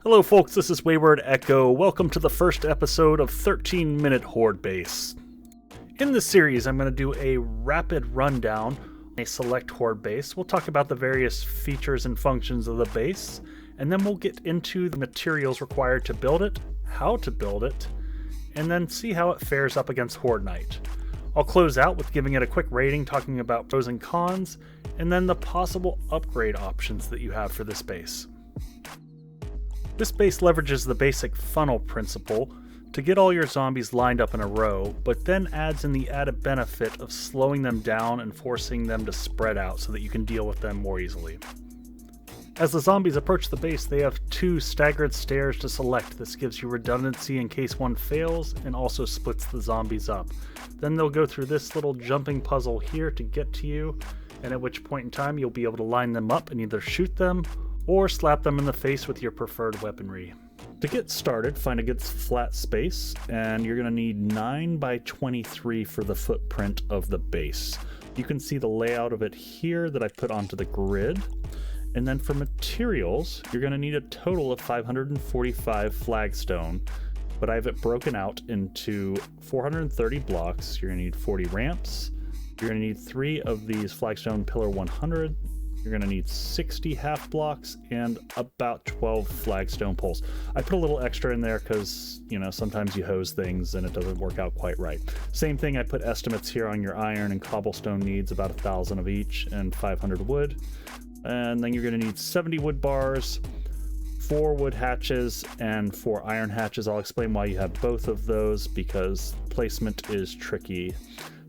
Hello folks, this is WaywardEko. Welcome to the first episode of 13-Minute Horde Base. In this series, I'm going to do a rapid rundown on a select Horde base. We'll talk about the various features and functions of the base, and then we'll get into the materials required to build it, how to build it, and then see how it fares up against Horde Night. I'll close out with giving it a quick rating, talking about pros and cons, and then the possible upgrade options that you have for this base. This base leverages the basic funnel principle to get all your zombies lined up in a row, but then adds in the added benefit of slowing them down and forcing them to spread out so that you can deal with them more easily. As the zombies approach the base, they have two staggered stairs to select. This gives you redundancy in case one fails and also splits the zombies up. Then they'll go through this little jumping puzzle here to get to you, and at which point in time you'll be able to line them up and either shoot them or slap them in the face with your preferred weaponry. To get started, find a good flat space, and you're going to need 9 by 23 for the footprint of the base. You can see the layout of it here that I put onto the grid. And then for materials, you're going to need a total of 545 flagstone, but I have it broken out into 430 blocks. You're going to need 40 ramps. You're going to need 3 of these flagstone pillar 100. You're going to need 60 half blocks and about 12 flagstone poles. I put a little extra in there because, sometimes you hose things and it doesn't work out quite right. Same thing, I put estimates here on your iron and cobblestone needs, about 1,000 of each and 500 wood. And then you're going to need 70 wood bars, 4 wood hatches, and 4 iron hatches. I'll explain why you have both of those because placement is tricky.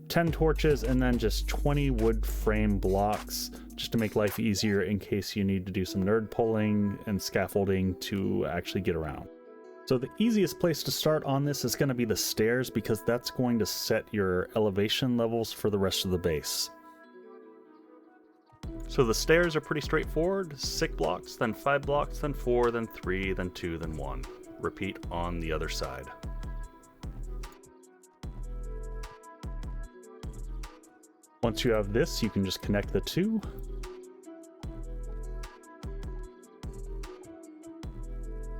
10 torches, and then just 20 wood frame blocks just to make life easier in case you need to do some nerd pulling and scaffolding to actually get around. So the easiest place to start on this is going to be the stairs because that's going to set your elevation levels for the rest of the base. So the stairs are pretty straightforward. 6 blocks, then 5 blocks, then 4, then 3, then 2, then 1. Repeat on the other side. Once you have this, you can just connect the two.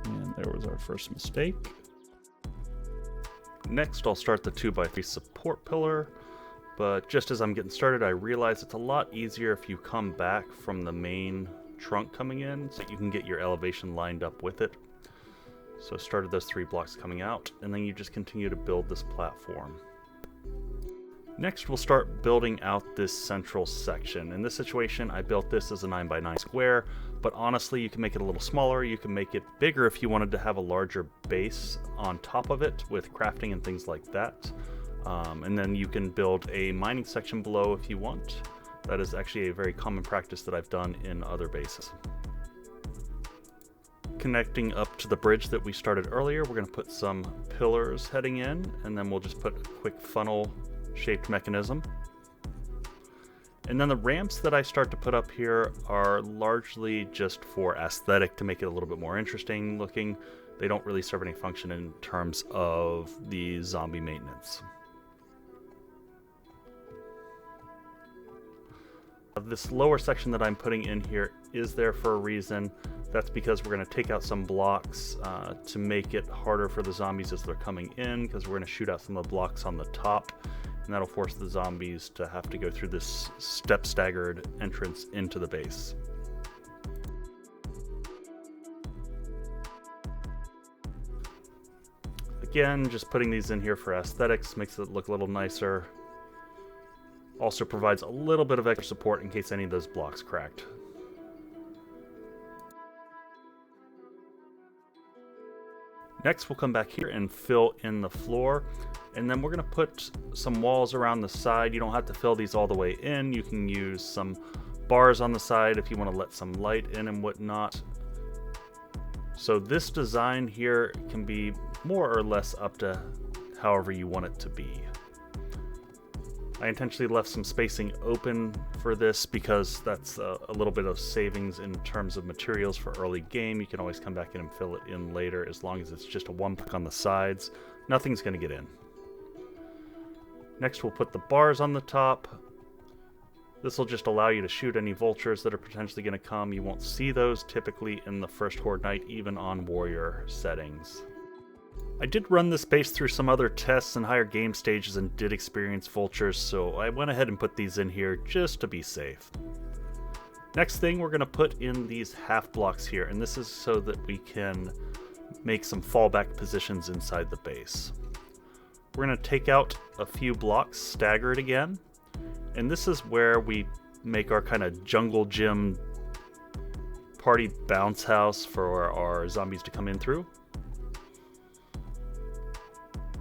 And there was our first mistake. Next, I'll start the 2x3 support pillar. But just as I'm getting started, I realize it's a lot easier if you come back from the main trunk coming in so you can get your elevation lined up with it. So started those 3 blocks coming out, and then you just continue to build this platform. Next, we'll start building out this central section. In this situation, I built this as a 9 by 9 square, but honestly, you can make it a little smaller. You can make it bigger if you wanted to have a larger base on top of it with crafting and things like that. And then you can build a mining section below if you want. That is actually a very common practice that I've done in other bases. Connecting up to the bridge that we started earlier, we're going to put some pillars heading in, and then we'll just put a quick funnel shaped mechanism. And then the ramps that I start to put up here are largely just for aesthetic to make it a little bit more interesting looking. They don't really serve any function in terms of the zombie maintenance. This lower section that I'm putting in here is there for a reason. That's because we're going to take out some blocks to make it harder for the zombies as they're coming in, because we're going to shoot out some of the blocks on the top, and that'll force the zombies to have to go through this step staggered entrance into the base. Again, just putting these in here for aesthetics makes it look a little nicer. Also provides a little bit of extra support in case any of those blocks cracked. Next, we'll come back here and fill in the floor, and then we're going to put some walls around the side. You don't have to fill these all the way in. You can use some bars on the side if you want to let some light in and whatnot. So this design here can be more or less up to however you want it to be. I intentionally left some spacing open for this because that's a little bit of savings in terms of materials for early game. You can always come back in and fill it in later as long as it's just a 1 block on the sides. Nothing's going to get in. Next, we'll put the bars on the top. This will just allow you to shoot any vultures that are potentially going to come. You won't see those typically in the first Horde Night, even on warrior settings. I did run this base through some other tests and higher game stages and did experience vultures, so I went ahead and put these in here just to be safe. Next thing, we're going to put in these half blocks here, and this is so that we can make some fallback positions inside the base. We're going to take out a few blocks, stagger it again, and this is where we make our kind of jungle gym party bounce house for our zombies to come in through.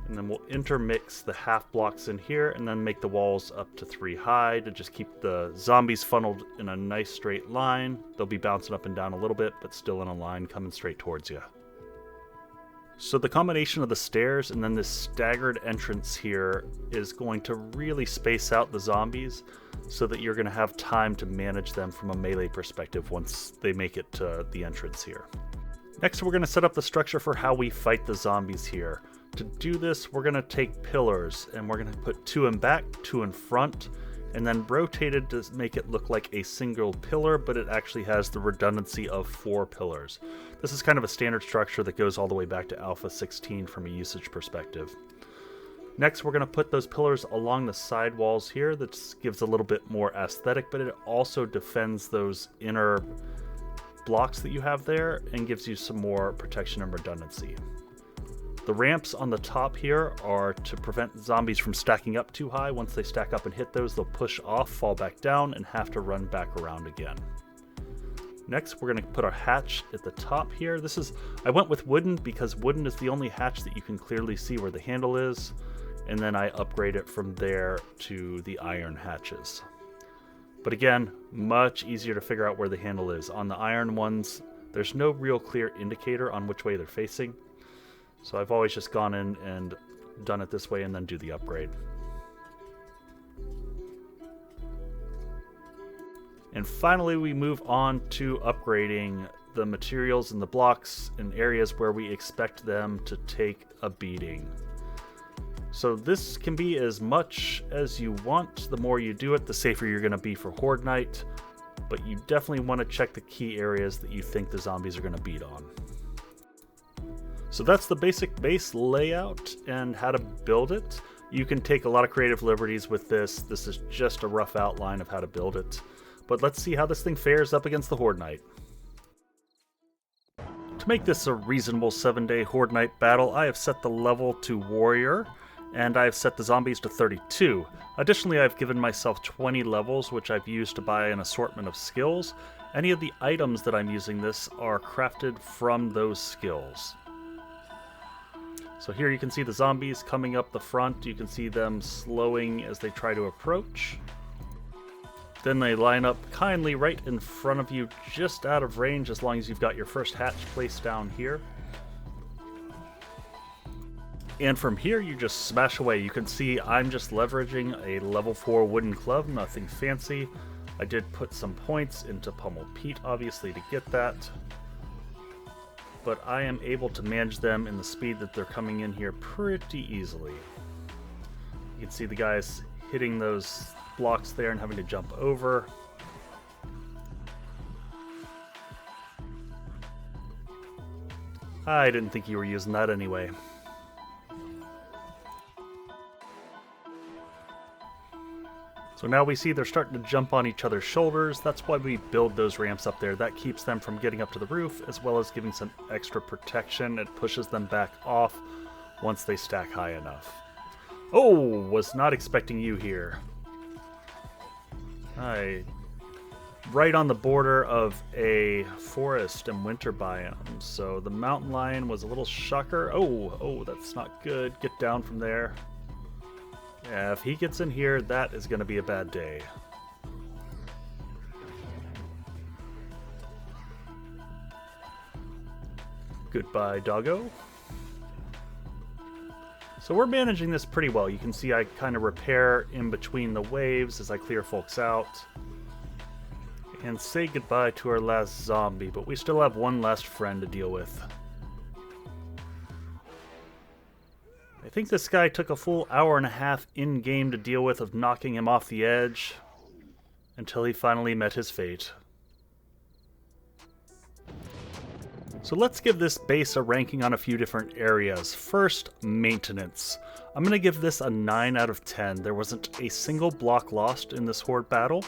And then we'll intermix the half blocks in here and then make the walls up to 3 high to just keep the zombies funneled in a nice straight line. They'll be bouncing up and down a little bit, but still in a line coming straight towards you. So the combination of the stairs and then this staggered entrance here is going to really space out the zombies so that you're going to have time to manage them from a melee perspective once they make it to the entrance here. Next, we're going to set up the structure for how we fight the zombies here. To do this, we're going to take pillars and we're going to put 2 in back, 2 in front, and then rotate it to make it look like a single pillar, but it actually has the redundancy of 4 pillars. This is kind of a standard structure that goes all the way back to Alpha 16 from a usage perspective. Next, we're going to put those pillars along the side walls here. That gives a little bit more aesthetic, but it also defends those inner blocks that you have there and gives you some more protection and redundancy. The ramps on the top here are to prevent zombies from stacking up too high. Once they stack up and hit those, they'll push off, fall back down, and have to run back around again. Next, we're going to put our hatch at the top here. I went with wooden because wooden is the only hatch that you can clearly see where the handle is, and then I upgrade it from there to the iron hatches. But again, much easier to figure out where the handle is. On the iron ones, there's no real clear indicator on which way they're facing. So I've always just gone in and done it this way and then do the upgrade. And finally, we move on to upgrading the materials and the blocks in areas where we expect them to take a beating. So this can be as much as you want. The more you do it, the safer you're going to be for Horde Night. But you definitely want to check the key areas that you think the zombies are going to beat on. So that's the basic base layout and how to build it. You can take a lot of creative liberties with this. This is just a rough outline of how to build it. But let's see how this thing fares up against the Horde Night. To make this a reasonable 7-day Horde Night battle, I have set the level to Warrior, and I have set the zombies to 32. Additionally, I've given myself 20 levels, which I've used to buy an assortment of skills. Any of the items that I'm using this are crafted from those skills. So here you can see the zombies coming up the front. You can see them slowing as they try to approach. Then they line up kindly right in front of you, just out of range, as long as you've got your first hatch placed down here. And from here, you just smash away. You can see I'm just leveraging a level 4 wooden club, nothing fancy. I did put some points into Pummel Pete, obviously, to get that. But I am able to manage them in the speed that they're coming in here pretty easily. You can see the guys hitting those blocks there and having to jump over. I didn't think you were using that anyway. So now we see they're starting to jump on each other's shoulders. That's why we build those ramps up there. That keeps them from getting up to the roof, as well as giving some extra protection. It pushes them back off once they stack high enough. Oh, was not expecting you here. Right on the border of a forest and winter biome. So the mountain lion was a little shocker. Oh, that's not good. Get down from there. Yeah, if he gets in here, that is going to be a bad day. Goodbye, doggo. So we're managing this pretty well. You can see I kind of repair in between the waves as I clear folks out. And say goodbye to our last zombie, but we still have one last friend to deal with. I think this guy took a full hour and a half in-game to deal with of knocking him off the edge. until he finally met his fate. So let's give this base a ranking on a few different areas. First, maintenance. I'm going to give this a 9 out of 10. There wasn't a single block lost in this Horde battle.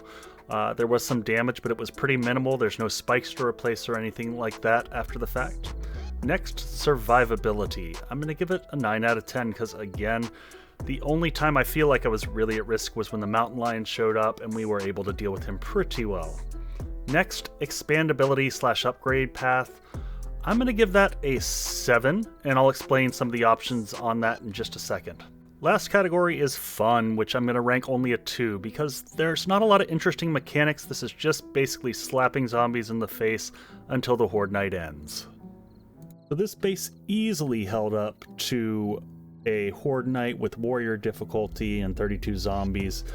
There was some damage, but it was pretty minimal. There's no spikes to replace or anything like that after the fact. Next, survivability. I'm going to give it a 9 out of 10 because, again, the only time I feel like I was really at risk was when the mountain lion showed up and we were able to deal with him pretty well. Next, expandability / upgrade path. I'm going to give that a 7, and I'll explain some of the options on that in just a second. Last category is fun, which I'm going to rank only a 2, because there's not a lot of interesting mechanics. This is just basically slapping zombies in the face until the Horde Night ends. So this base easily held up to a Horde Night with warrior difficulty and 32 zombies.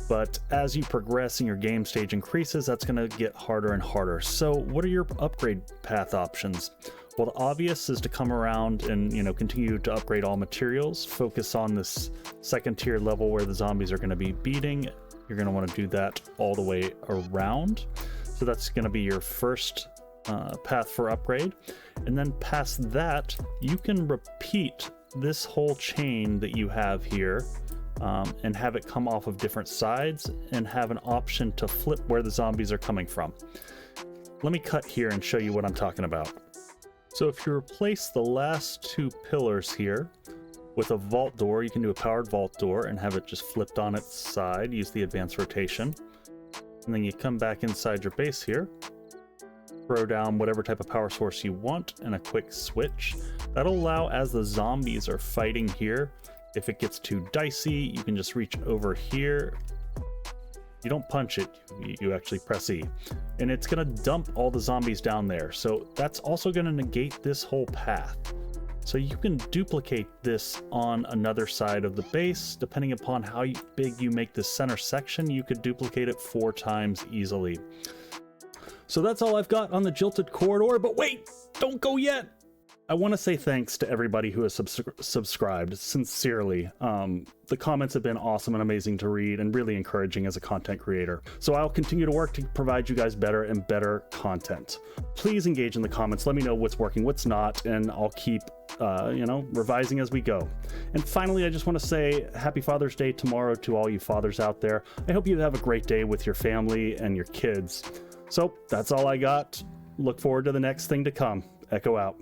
But as you progress and your game stage increases, that's going to get harder and harder. So what are your upgrade path options? Well, the obvious is to come around and, continue to upgrade all materials. Focus on this second tier level where the zombies are going to be beating. You're going to want to do that all the way around. So that's going to be your first path for upgrade. And then past that, you can repeat this whole chain that you have here. And have it come off of different sides and have an option to flip where the zombies are coming from. Let me cut here and show you what I'm talking about. So if you replace the last 2 pillars here with a vault door, you can do a powered vault door and have it just flipped on its side, use the advanced rotation. And then you come back inside your base here, throw down whatever type of power source you want and a quick switch. That'll allow, as the zombies are fighting here, if it gets too dicey, you can just reach over here. You don't punch it, you actually press E. And it's going to dump all the zombies down there. So that's also going to negate this whole path. So you can duplicate this on another side of the base. Depending upon how big you make this center section, you could duplicate it 4 times easily. So that's all I've got on the Jilted corridor, but wait, don't go yet. I want to say thanks to everybody who has subscribed, sincerely. The comments have been awesome and amazing to read and really encouraging as a content creator. So I'll continue to work to provide you guys better and better content. Please engage in the comments. Let me know what's working, what's not, and I'll keep, revising as we go. And finally, I just want to say Happy Father's Day tomorrow to all you fathers out there. I hope you have a great day with your family and your kids. So that's all I got. Look forward to the next thing to come. Echo out.